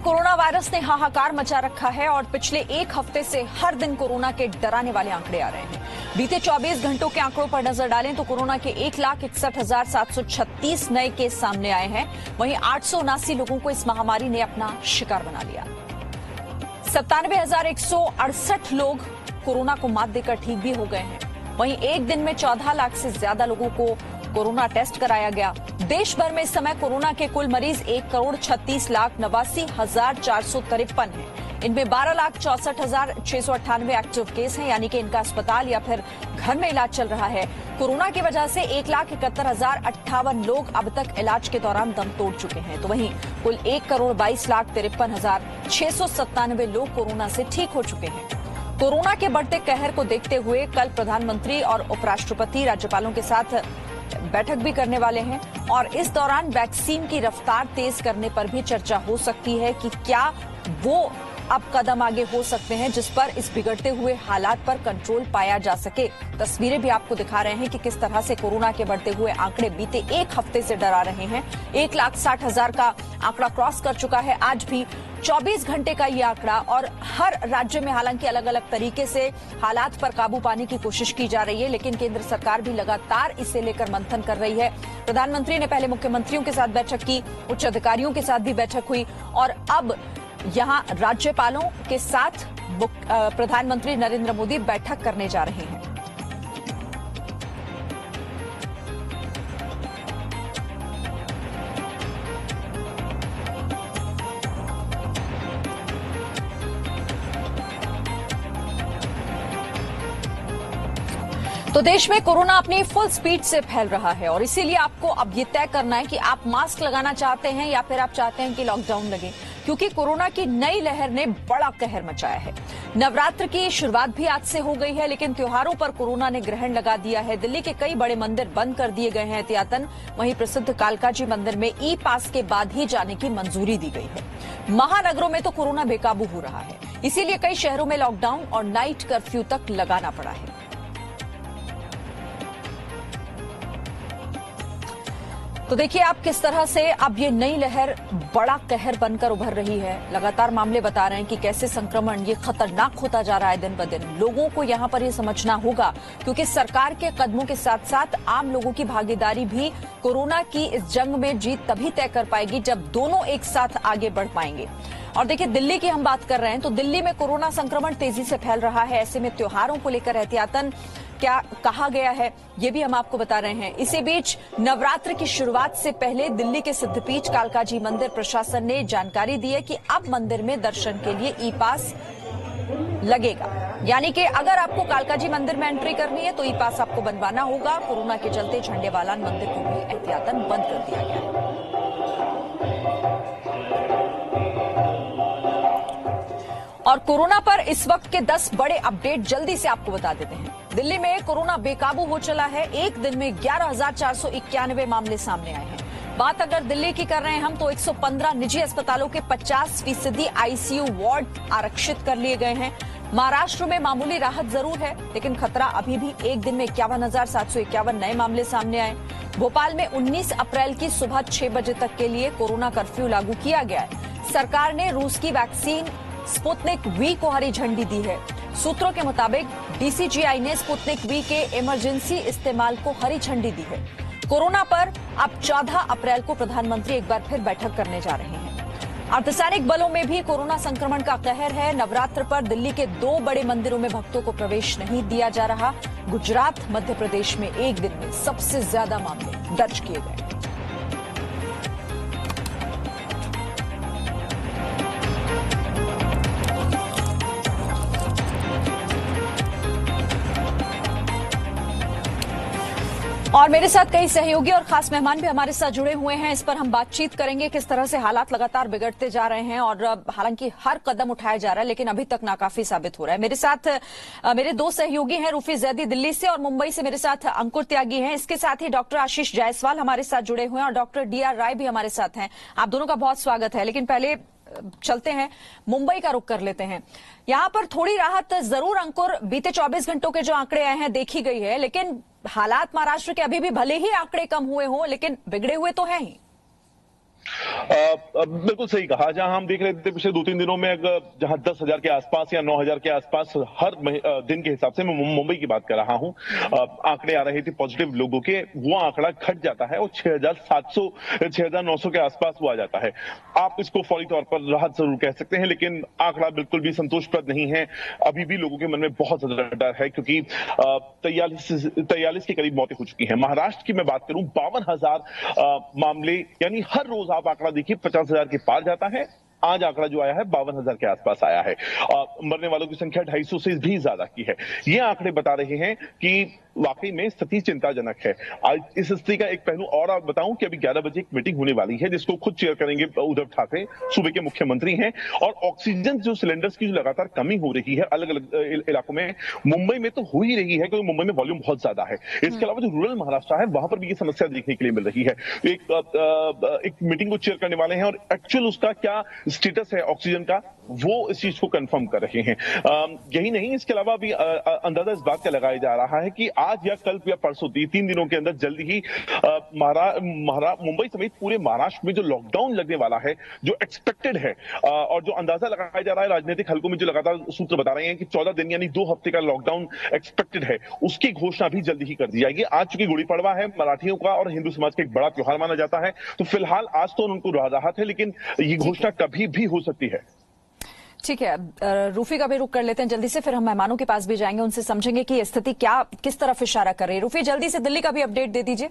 Corona virus ने हाहाकार मचा रखा है और पिछले एक हफ्ते से हर दिन कोरोना के डराने वाले आंकड़े आ रहे हैं। बीते 24 घंटों के आंकड़ों पर नजर डालें तो कोरोना के 1,61,736 नए केस सामने आए हैं। वहीं 879 लोगों को इस महामारी ने अपना शिकार बना लिया। 97,168 लोग कोरोना को मात देकर ठीक भी हो गए हैं। वहीं एक दिन में 14 लाख से ज्यादा लोगों को कोरोना टेस्ट कराया गया। देश भर में इस समय कोरोना के कुल मरीज 1,36,89,453 हैं। इनमें 12,64,698 एक्टिव केस हैं, यानी कि इनका अस्पताल या फिर घर में इलाज चल रहा है। कोरोना की वजह से 1,71,058 लोग अब तक इलाज के दौरान दम तोड़ चुके हैं। तो वहीं कुल 1,22,53,697 लोग कोरोना से ठीक हो चुके हैं। कोरोना के बढ़ते कहर को देखते हुए कल प्रधानमंत्री और उपराष्ट्रपति राज्यपालों के साथ बैठक भी करने वाले हैं और इस दौरान वैक्सीन की रफ्तार तेज करने पर भी चर्चा हो सकती है कि क्या वो अब कदम आगे हो सकते हैं जिस पर इस बिगड़ते हुए हालात पर कंट्रोल पाया जा सके। तस्वीरें भी आपको दिखा रहे हैं कि किस तरह से कोरोना के बढ़ते हुए आंकड़े बीते एक हफ्ते से डरा रहे हैं। 1,60,000 का आंकड़ा क्रॉस कर चुका है आज भी। 24 घंटे का ये आंकड़ा और हर राज्य में हालांकि अलग अलग तरीके से हालात पर काबू पाने की कोशिश की जा रही है, लेकिन केंद्र सरकार भी लगातार इसे लेकर मंथन कर रही है। प्रधानमंत्री ने पहले मुख्यमंत्रियों के साथ बैठक की, उच्च अधिकारियों के साथ भी बैठक हुई और अब यहां राज्यपालों के साथ प्रधानमंत्री नरेंद्र मोदी बैठक करने जा रहे हैं। तो देश में कोरोना अपनी फुल स्पीड से फैल रहा है और इसीलिए आपको अब ये तय करना है कि आप मास्क लगाना चाहते हैं या फिर आप चाहते हैं कि लॉकडाउन लगे, क्योंकि कोरोना की नई लहर ने बड़ा कहर मचाया है। नवरात्र की शुरुआत भी आज से हो गई है, लेकिन त्योहारों पर कोरोना ने ग्रहण लगा दिया है। दिल्ली के कई बड़े मंदिर बंद कर दिए गए हैं एहतियातन। वहीं प्रसिद्ध कालकाजी मंदिर में ई पास के बाद ही जाने की मंजूरी दी गई है। महानगरों में तो कोरोना बेकाबू हो रहा है, इसीलिए कई शहरों में लॉकडाउन और नाइट कर्फ्यू तक लगाना पड़ा है। तो देखिए आप किस तरह से अब ये नई लहर बड़ा कहर बनकर उभर रही है। लगातार मामले बता रहे हैं कि कैसे संक्रमण ये खतरनाक होता जा रहा है दिन ब दिन। लोगों को यहाँ पर ये समझना होगा, क्योंकि सरकार के कदमों के साथ साथ आम लोगों की भागीदारी भी कोरोना की इस जंग में जीत तभी तय कर पाएगी जब दोनों एक साथ आगे बढ़ पाएंगे। और देखिए दिल्ली की हम बात कर रहे हैं तो दिल्ली में कोरोना संक्रमण तेजी से फैल रहा है। ऐसे में त्योहारों को लेकर एहतियातन क्या कहा गया है ये भी हम आपको बता रहे हैं। इसी बीच नवरात्र की शुरुआत से पहले दिल्ली के सिद्धपीठ कालकाजी मंदिर प्रशासन ने जानकारी दी है कि अब मंदिर में दर्शन के लिए ई पास लगेगा, यानी कि अगर आपको कालकाजी मंदिर में एंट्री करनी है तो ई पास आपको बनवाना होगा। कोरोना के चलते झंडेवालान मंदिर को भी एहतियातन बंद कर दिया गया है। और कोरोना पर इस वक्त के 10 बड़े अपडेट जल्दी से आपको बता देते हैं। दिल्ली में कोरोना बेकाबू हो चला है। एक दिन में 11,491 मामले सामने आए हैं। बात अगर दिल्ली की कर रहे हैं हम तो 115 निजी अस्पतालों के 50% आईसीयू वार्ड आरक्षित कर लिए गए हैं। महाराष्ट्र में मामूली राहत जरूर है, लेकिन खतरा अभी भी। एक दिन में 51,751 नए मामले सामने आए। भोपाल में 19 अप्रैल की सुबह 6 बजे तक के लिए कोरोना कर्फ्यू लागू किया गया है। सरकार ने रूस की वैक्सीन स्पुतनिक वी को हरी झंडी दी है। सूत्रों के मुताबिक डीसीजीआई ने स्पुतनिक वी के इमरजेंसी इस्तेमाल को हरी झंडी दी है। कोरोना पर अब 14 अप्रैल को प्रधानमंत्री एक बार फिर बैठक करने जा रहे हैं। अर्धसैनिक बलों में भी कोरोना संक्रमण का कहर है। नवरात्र पर दिल्ली के 2 बड़े मंदिरों में भक्तों को प्रवेश नहीं दिया जा रहा। गुजरात, मध्य प्रदेश में एक दिन में सबसे ज्यादा मामले दर्ज किए गए। और मेरे साथ कई सहयोगी और खास मेहमान भी हमारे साथ जुड़े हुए हैं। इस पर हम बातचीत करेंगे किस तरह से हालात लगातार बिगड़ते जा रहे हैं और हालांकि हर कदम उठाया जा रहा है, लेकिन अभी तक नाकाफी साबित हो रहा है। मेरे साथ मेरे 2 सहयोगी हैं, रूफी जैदी दिल्ली से और मुंबई से मेरे साथ अंकुर त्यागी हैं। इसके साथ ही डॉक्टर आशीष जायसवाल हमारे साथ जुड़े हुए हैं और डॉक्टर डीआर राय भी हमारे साथ हैं। आप दोनों का बहुत स्वागत है। लेकिन पहले चलते हैं, मुंबई का रुख कर लेते हैं। यहां पर थोड़ी राहत जरूर अंकुर बीते 24 घंटों के जो आंकड़े आए हैं देखी गई है, लेकिन हालात महाराष्ट्र के अभी भी भले ही आंकड़े कम हुए हों लेकिन बिगड़े हुए तो हैं ही। बिल्कुल सही कहा। जहां हम देख रहे थे पिछले 2-3 दिनों में जहां 10,000 के आसपास या 9,000 के आसपास हर दिन के हिसाब से मैं मुंबई की बात कर रहा हूं, आंकड़े आ रहे थे पॉजिटिव लोगों के, वो आंकड़ा घट जाता है और 6,700 6,900 के आसपास वो आ जाता है। आप इसको फौरी तौर पर राहत जरूर कह सकते हैं, लेकिन आंकड़ा बिल्कुल भी संतोषप्रद नहीं है। अभी भी लोगों के मन में बहुत ज्यादा डर है, क्योंकि 43 के करीब मौतें हो चुकी हैं। महाराष्ट्र की मैं बात करूं, 52,000 मामले, यानी हर रोज आप आंकड़ा देखिए 50,000 के पार जाता है। आज आंकड़ा जो आया है 52,000 के आसपास आया है। मरने वालों की संख्या 250 से भी ज्यादा की है। ये आंकड़े बता रहे हैं कि वाकई में स्थिति चिंताजनक है। आज इस स्थिति का एक पहलू और आप बताऊं कि अभी 11 बजे एक मीटिंग होने वाली है, जिसको खुद चेयर करेंगे उद्धव ठाकरे, सूबे के मुख्यमंत्री हैं। और ऑक्सीजन जो सिलेंडर्स की जो लगातार कमी हो रही है अलग अलग इलाकों में, मुंबई में तो हो ही रही है, क्योंकि मुंबई में वॉल्यूम बहुत ज्यादा है। इसके अलावा जो रूरल महाराष्ट्र है, वहां पर भी ये समस्या देखने के लिए मिल रही है। एक मीटिंग को चेयर करने वाले हैं और एक्चुअल उसका क्या स्टेटस है ऑक्सीजन का, वो इस चीज को कंफर्म कर रहे हैं। यही नहीं, इसके अलावा भी अंदाजा इस बात का लगाया जा रहा है कि आज या कल या परसों 3 दिनों के अंदर जल्दी ही मुंबई समेत पूरे महाराष्ट्र में जो लॉकडाउन लगने वाला है, जो एक्सपेक्टेड है, और जो अंदाजा लगाया जा रहा है राजनीतिक हलकों में, जो लगातार सूत्र बता रहे हैं कि 14 दिन यानी 2 हफ्ते का लॉकडाउन एक्सपेक्टेड है, उसकी घोषणा भी जल्दी ही कर दी जाएगी। आज चूंकि गुड़ी पड़वा है, मराठियों का और हिंदू समाज का एक बड़ा त्योहार माना जाता है, तो फिलहाल आज तो उनको राहत है, लेकिन ये घोषणा कभी भी हो सकती है। ठीक है, रूफी का भी रुख कर लेते हैं जल्दी से, फिर हम मेहमानों के पास भी जाएंगे, उनसे समझेंगे कि स्थिति क्या किस तरफ इशारा कर रही है। रूफी, जल्दी से दिल्ली का भी अपडेट दे दीजिए।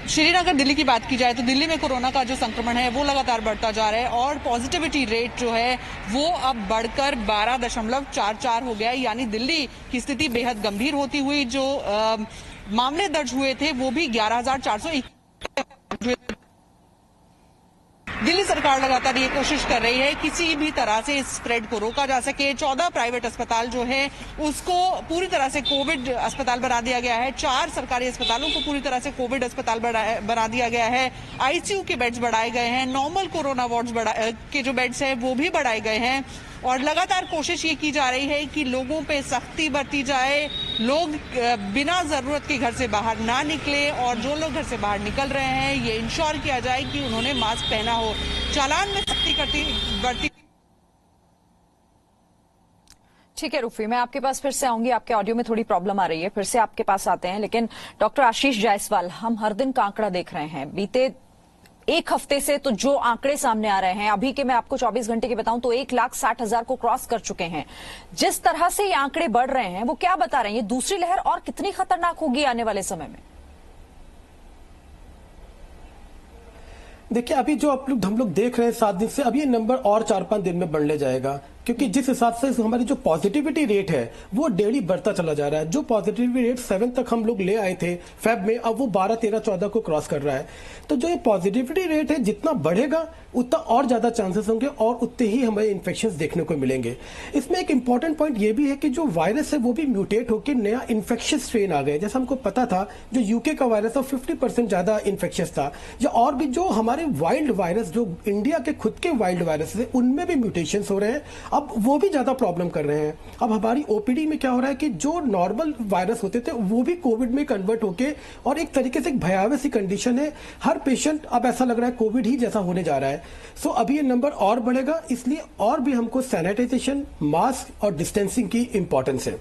श्रीनगर दिल्ली की बात की जाए तो दिल्ली में कोरोना का जो संक्रमण है वो लगातार बढ़ता जा रहा है और पॉजिटिविटी रेट जो है वो अब बढ़कर 12.44 हो गया है। यानी दिल्ली की स्थिति बेहद गंभीर होती हुई, जो मामले दर्ज हुए थे वो भी 11,400। दिल्ली सरकार लगातार ये कोशिश कर रही है किसी भी तरह से इस स्प्रेड को रोका जा सके। 14 प्राइवेट अस्पताल जो है उसको पूरी तरह से कोविड अस्पताल बना दिया गया है। 4 सरकारी अस्पतालों को पूरी तरह से कोविड अस्पताल बना दिया गया है। आईसीयू के बेड्स बढ़ाए गए हैं, नॉर्मल कोरोना वार्ड्स के जो बेड्स हैं वो भी बढ़ाए गए हैं और लगातार कोशिश ये की जा रही है कि लोगों पे सख्ती बरती जाए, लोग बिना जरूरत के घर से बाहर ना निकले और जो लोग घर से बाहर निकल रहे हैं ये इंश्योर किया जाए कि उन्होंने मास्क पहना हो। चालान में सख्ती बढ़ती। ठीक है रूफी, मैं आपके पास फिर से आऊंगी, आपके ऑडियो में थोड़ी प्रॉब्लम आ रही है, फिर से आपके पास आते हैं। लेकिन डॉक्टर आशीष जायसवाल, हम हर दिन का आंकड़ा देख रहे हैं, बीते एक हफ्ते से तो जो आंकड़े सामने आ रहे हैं, अभी के मैं आपको 24 घंटे की बताऊं तो 1,60,000 को क्रॉस कर चुके हैं। जिस तरह से ये आंकड़े बढ़ रहे हैं वो क्या बता रहे हैं, ये दूसरी लहर और कितनी खतरनाक होगी आने वाले समय में? देखिए, अभी जो हम लोग देख रहे हैं 7 दिन से, अब ये नंबर और 4-5 दिन में बढ़ने जाएगा, क्योंकि जिस हिसाब से हमारी जो पॉजिटिविटी रेट है वो डेली बढ़ता चला जा रहा है। जो पॉजिटिविटी रेट 7 तक हम लोग ले आए थे फेब में, अब वो 12, 13, 14 को क्रॉस कर रहा है। तो जो ये पॉजिटिविटी रेट है जितना बढ़ेगा उतना और ज्यादा चांसेस होंगे और उतने ही हमें इन्फेक्शंस देखने को मिलेंगे। इसमें एक इंपॉर्टेंट पॉइंट ये भी है कि जो वायरस है वो भी म्यूटेट होकर नया इन्फेक्शियस स्ट्रेन आ गया। जैसा हमको पता था जो यूके का वायरस था 50% ज्यादा इन्फेक्शियस था, या और भी जो हमारे वाइल्ड वायरस, जो इंडिया के खुद के वाइल्ड वायरस है, उनमें भी म्यूटेशन हो रहे हैं। अब वो भी ज्यादा प्रॉब्लम कर रहे हैं। अब हमारी ओपीडी में क्या हो रहा है कि जो नॉर्मल वायरस होते थे वो भी कोविड में कन्वर्ट होके, और एक तरीके से एक भयावह सी कंडीशन है। हर पेशेंट अब ऐसा लग रहा है कोविड ही जैसा होने जा रहा है। सो अभी ये नंबर और बढ़ेगा, इसलिए और भी हमको सैनिटाइजेशन, मास्क और डिस्टेंसिंग की इंपॉर्टेंस है।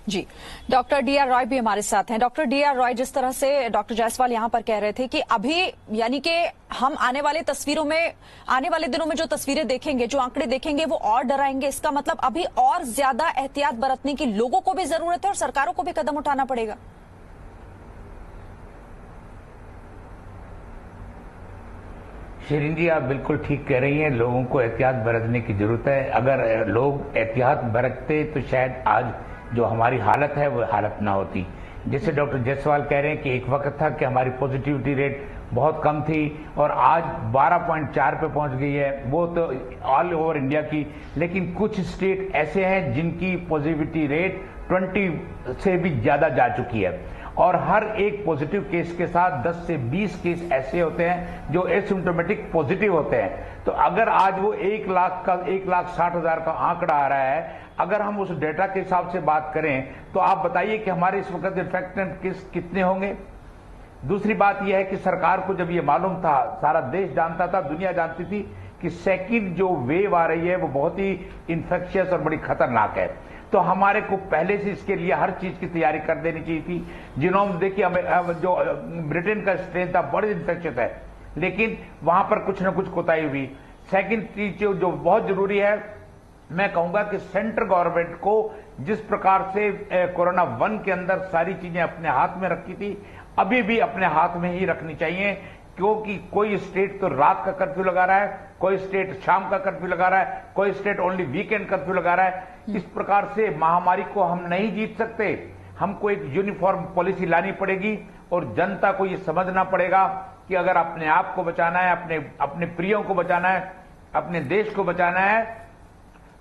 जी, डॉक्टर डीआर रॉय भी हमारे साथ हैं। डॉक्टर डीआर रॉय, जिस तरह से डॉक्टर जायसवाल यहां पर कह रहे थे कि अभी यानी कि हम आने वाले दिनों में जो तस्वीरें देखेंगे, जो आंकड़े देखेंगे वो और डराएंगे, इसका मतलब अभी और ज्यादा एहतियात बरतने की लोगों को भी जरूरत है और सरकारों को भी कदम उठाना पड़ेगा। शिरीन जी, आप बिल्कुल ठीक कह रही हैं, लोगों को एहतियात बरतने की जरूरत है। अगर लोग एहतियात बरतते तो शायद आज जो हमारी हालत है वो हालत ना होती। जैसे डॉक्टर जायसवाल कह रहे हैं कि एक वक्त था कि हमारी पॉजिटिविटी रेट बहुत कम थी और आज 12.4 पे पहुंच गई है, वो तो ऑल ओवर इंडिया की। लेकिन कुछ स्टेट ऐसे हैं जिनकी पॉजिटिविटी रेट 20 से भी ज्यादा जा चुकी है और हर एक पॉजिटिव केस के साथ 10 से 20 केस ऐसे होते हैं जो एसिम्प्टोमेटिक पॉजिटिव होते हैं। तो अगर आज वो 1,60,000 का आंकड़ा आ रहा है, अगर हम उस डेटा के हिसाब से बात करें तो आप बताइए कि हमारे इस वक्त इन्फेक्टेड केस कितने होंगे। दूसरी बात यह है कि सरकार को जब ये मालूम था, सारा देश जानता था, दुनिया जानती थी कि सेकंड जो वेव आ रही है वो बहुत ही इन्फेक्शियस और बड़ी खतरनाक है, तो हमारे को पहले से इसके लिए हर चीज की तैयारी कर देनी चाहिए थी। जिनोम देखिए, जो ब्रिटेन का स्ट्रेन था बड़ी इन्फेक्शियस है, लेकिन वहां पर कुछ न कुछ कोताही हुई। सेकंड चीज जो बहुत जरूरी है, मैं कहूंगा कि सेंट्रल गवर्नमेंट को जिस प्रकार से कोरोना 1 के अंदर सारी चीजें अपने हाथ में रखी थी, अभी भी अपने हाथ में ही रखनी चाहिए, क्योंकि कोई स्टेट तो रात का कर्फ्यू लगा रहा है, कोई स्टेट शाम का कर्फ्यू लगा रहा है, कोई स्टेट ओनली वीकेंड कर्फ्यू लगा रहा है। इस प्रकार से महामारी को हम नहीं जीत सकते। हमको एक यूनिफॉर्म पॉलिसी लानी पड़ेगी और जनता को ये समझना पड़ेगा कि अगर अपने आप को बचाना है, अपने प्रियों को बचाना है, अपने देश को बचाना है,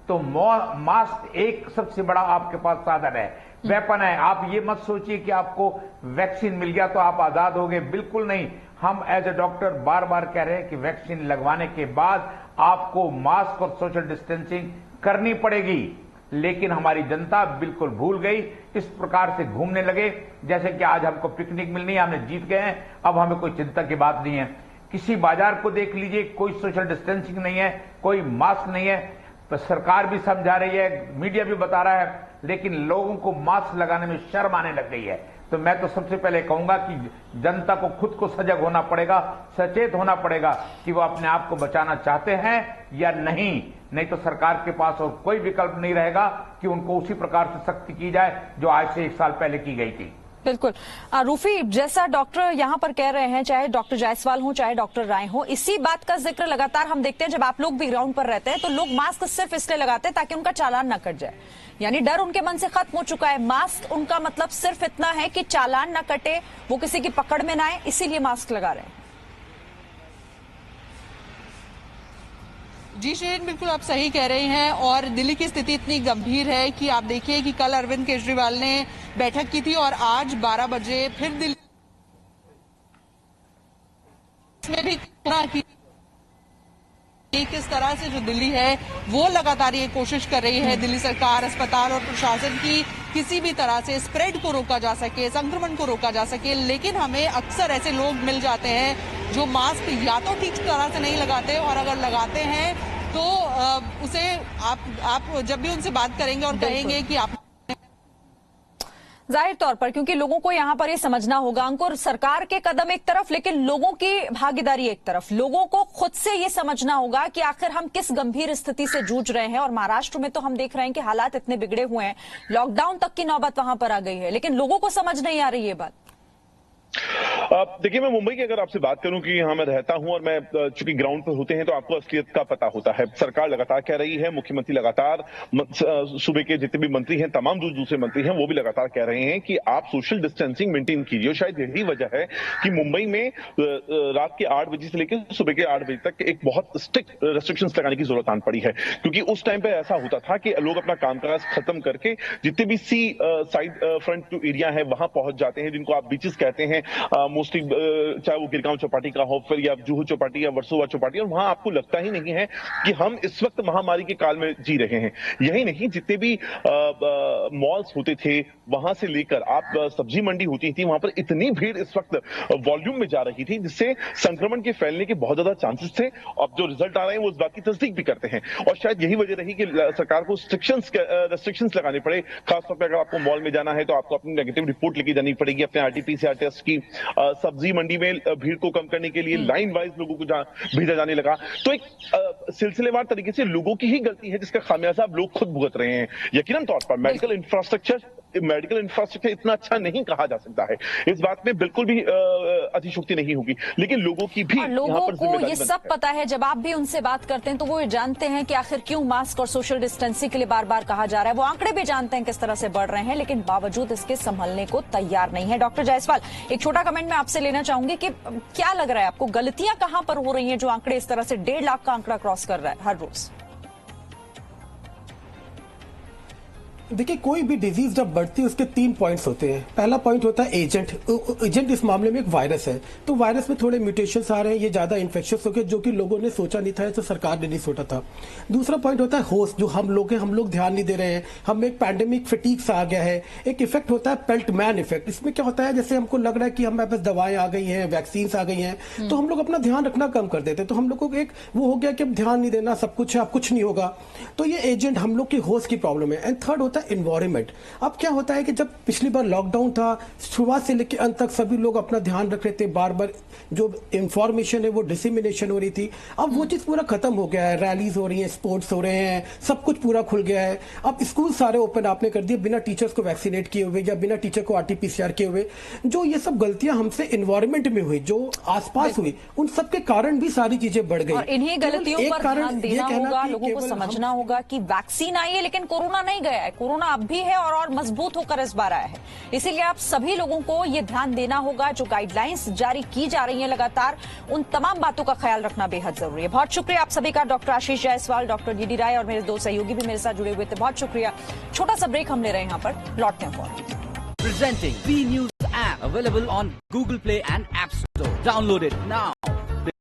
तो मास्क एक सबसे बड़ा आपके पास साधन है, वेपन है। आप ये मत सोचिए कि आपको वैक्सीन मिल गया तो आप आजाद हो गए, बिल्कुल नहीं। हम एज ए डॉक्टर बार बार कह रहे हैं कि वैक्सीन लगवाने के बाद आपको मास्क और सोशल डिस्टेंसिंग करनी पड़ेगी, लेकिन हमारी जनता बिल्कुल भूल गई, इस प्रकार से घूमने लगे जैसे कि आज हमको पिकनिक मिलनी है, हमने जीत गए हैं, अब हमें कोई चिंता की बात नहीं है। किसी बाजार को देख लीजिए, कोई सोशल डिस्टेंसिंग नहीं है, कोई मास्क नहीं है। तो सरकार भी समझा रही है, मीडिया भी बता रहा है, लेकिन लोगों को मास्क लगाने में शर्म आने लग गई है। तो मैं तो सबसे पहले कहूंगा कि जनता को खुद को सजग होना पड़ेगा, सचेत होना पड़ेगा कि वो अपने आप को बचाना चाहते हैं या नहीं तो सरकार के पास और कोई विकल्प नहीं रहेगा कि उनको उसी प्रकार से सख्ती की जाए जो आज से 1 साल पहले की गई थी। बिल्कुल। रूफी, जैसा डॉक्टर यहाँ पर कह रहे हैं, चाहे डॉक्टर जायसवाल हो चाहे डॉक्टर राय हो, इसी बात का जिक्र लगातार हम देखते हैं जब आप लोग भी ग्राउंड पर रहते हैं तो लोग मास्क सिर्फ इसलिए लगाते हैं ताकि उनका चालान न कट जाए, यानी डर उनके मन से खत्म हो चुका है। मास्क उनका मतलब सिर्फ इतना है कि चालान न कटे, वो किसी की पकड़ में ना आए, इसीलिए मास्क लगा रहे हैं। जी शिरीन, बिल्कुल आप सही कह रही हैं। और दिल्ली की स्थिति इतनी गंभीर है कि आप देखिए कि कल अरविंद केजरीवाल ने बैठक की थी और आज 12 बजे फिर दिल्ली में भी किस तरह से जो दिल्ली है वो लगातार ये कोशिश कर रही है, दिल्ली सरकार, अस्पताल और प्रशासन की किसी भी तरह से स्प्रेड को रोका जा सके, संक्रमण को रोका जा सके। लेकिन हमें अक्सर ऐसे लोग मिल जाते हैं जो मास्क या तो ठीक तरह से नहीं लगाते, और अगर लगाते हैं तो उसे आप जब भी उनसे बात करेंगे और कहेंगे कि आप, जाहिर तौर पर क्योंकि लोगों को यहाँ पर ये समझना होगा, अंकुर, सरकार के कदम एक तरफ लेकिन लोगों की भागीदारी एक तरफ। लोगों को खुद से ये समझना होगा कि आखिर हम किस गंभीर स्थिति से जूझ रहे हैं। और महाराष्ट्र में तो हम देख रहे हैं कि हालात इतने बिगड़े हुए हैं, लॉकडाउन तक की नौबत वहां पर आ गई है, लेकिन लोगों को समझ नहीं आ रही ये बात। देखिए, मैं मुंबई की अगर आपसे बात करूं कि यहां मैं रहता हूं और मैं चूंकि ग्राउंड पर होते हैं तो आपको असलियत का पता होता है। सरकार लगातार कह रही है, मुख्यमंत्री लगातार, सूबे के जितने भी मंत्री हैं, तमाम जो दूसरे मंत्री हैं वो भी लगातार कह रहे हैं कि आप सोशल डिस्टेंसिंग मेंटेन कीजिए। शायद यही वजह है कि मुंबई में रात के 8 बजे से लेकर सुबह के 8 बजे तक एक बहुत स्ट्रिक्ट रेस्ट्रिक्शंस लगाने की जरूरत आन पड़ी है, क्योंकि उस टाइम पे ऐसा होता था कि लोग अपना कामकाज खत्म करके जितने भी सी साइड फ्रंट एरिया है वहां पहुंच जाते हैं, जिनको आप बीचेस कहते हैं मोस्टली, चाहे वो गिरगांव चौपाटी का हो, फिर या जुहू चौपाटी या वर्सोवा चौपाटी, और वहां आपको लगता ही नहीं है कि हम इस वक्त महामारी के काल में जी रहे हैं। यही नहीं, जितने भी मॉल्स होते थे वहां से लेकर आप सब्जी मंडी होती थी, वहां पर इतनी भीड़ इस वक्त वॉल्यूम में जा रही थी जिससे संक्रमण के फैलने के बहुत ज्यादा चांसेस थे। अब जो रिजल्ट आ रहे हैं वो इस बात की तस्दीक भी करते हैं, और शायद यही वजह रही कि सरकार को रेस्ट्रिक्शंस लगाने पड़े। खासतौर पर अगर आपको मॉल में जाना है तो आपको अपनी नेगेटिव रिपोर्ट लेके जानी पड़ेगी, अपने आरटीपीसीआर टेस्ट की। सब्जी मंडी में भीड़ को कम करने के लिए लाइन वाइज लोगों को भेजा जाने लगा। तो एक सिलसिलेवार तरीके से लोगों की ही गलती है जिसका खामियाजा अब लोग खुद भुगत रहे हैं। यकीनन तौर पर मेडिकल इंफ्रास्ट्रक्चर इतना अच्छा नहीं कहा जा सकता है, इस बात में बिल्कुल भी अतिशोक्ति नहीं होगी, लेकिन लोगों की भी लोगों को ये सब पता है। जब आप भी उनसे बात करते हैं तो वो ये जानते हैं कि आखिर क्यों मास्क और सोशल डिस्टेंसिंग के लिए बार बार कहा जा रहा है। वो आंकड़े भी जानते हैं किस तरह से बढ़ रहे हैं, लेकिन बावजूद इसके संभलने को तैयार नहीं है। डॉक्टर जायसवाल, एक छोटा कमेंट मैं आपसे लेना चाहूंगी कि क्या लग रहा है आपको, गलतियां कहां पर हो रही हैं जो आंकड़े इस तरह से 1.5 लाख का आंकड़ा क्रॉस कर रहा है हर रोज? देखिए, कोई भी डिजीज जब बढ़ती है उसके 3 पॉइंट्स होते हैं। पहला पॉइंट होता है एजेंट। एजेंट इस मामले में एक वायरस है, तो वायरस में थोड़े म्यूटेशंस आ रहे हैं, ये ज्यादा इन्फेक्शियस हो गए, जो कि लोगों ने सोचा नहीं था, तो सरकार ने नहीं सोचा था। दूसरा पॉइंट होता है होस्ट, जो हम लोग हैं, हम लोग ध्यान नहीं दे रहे हैं, हम एक पैंडेमिक फटीग आ गया है। एक इफेक्ट होता है पेल्ट मैन इफेक्ट। इसमें क्या होता है, जैसे हमको लग रहा है कि हमारे पास दवाएं आ गई हैं, वैक्सीन आ गई हैं, तो हम लोग अपना ध्यान रखना कम कर देते हैं। तो हम लोग को एक वो हो गया कि अब ध्यान नहीं देना, सब कुछ है, अब कुछ नहीं होगा। तो ये एजेंट हम लोग की होस्ट की प्रॉब्लम है। एंड थर्ड होता है एनवायरमेंट। अब क्या होता है कि जब पिछली बार लॉकडाउन था, शुरुआत से लेकर अंत तक सभी लोग अपना ध्यान रख रहे थे, बार बार जो इंफॉर्मेशन है वो डिसमिनेशन हो रही थी। अब वो चीज पूरा खत्म हो गया है, रैलीज हो रही हैं, स्पोर्ट्स हो रहे हैं, सब कुछ पूरा खुल गया है। अब स्कूल सारे ओपन आपने कर दिए बिना टीचर्स को वैक्सीनेट किए हुए या बिना टीचर को RT-PCR किए हुए। जो ये सब गलतियां हमसे एनवायरमेंट में हुई, जो आसपास हुई, उन सब के कारण भी सारी चीजें बढ़ गई। और इन्हीं गलतियों पर ध्यान देना होगा, लोगों को समझना होगा कि वैक्सीन आई है लेकिन कोरोना नहीं गया है, कोरोना अब भी है और मजबूत होकर इस बार आया है। इसीलिए आप सभी लोगों को ये ध्यान देना होगा, जो गाइडलाइंस जारी की जा रही हैं लगातार, उन तमाम बातों का ख्याल रखना बेहद जरूरी है। बहुत शुक्रिया आप सभी का, डॉक्टर आशीष जायसवाल, डॉक्टर DD राय और मेरे 2 सहयोगी भी मेरे साथ जुड़े हुए थे। बहुत शुक्रिया। छोटा सा ब्रेक हम ले रहे हैं, यहाँ पर लौटते हैं फौरन। Presenting B News app available on Google Play and App Store. Download it now.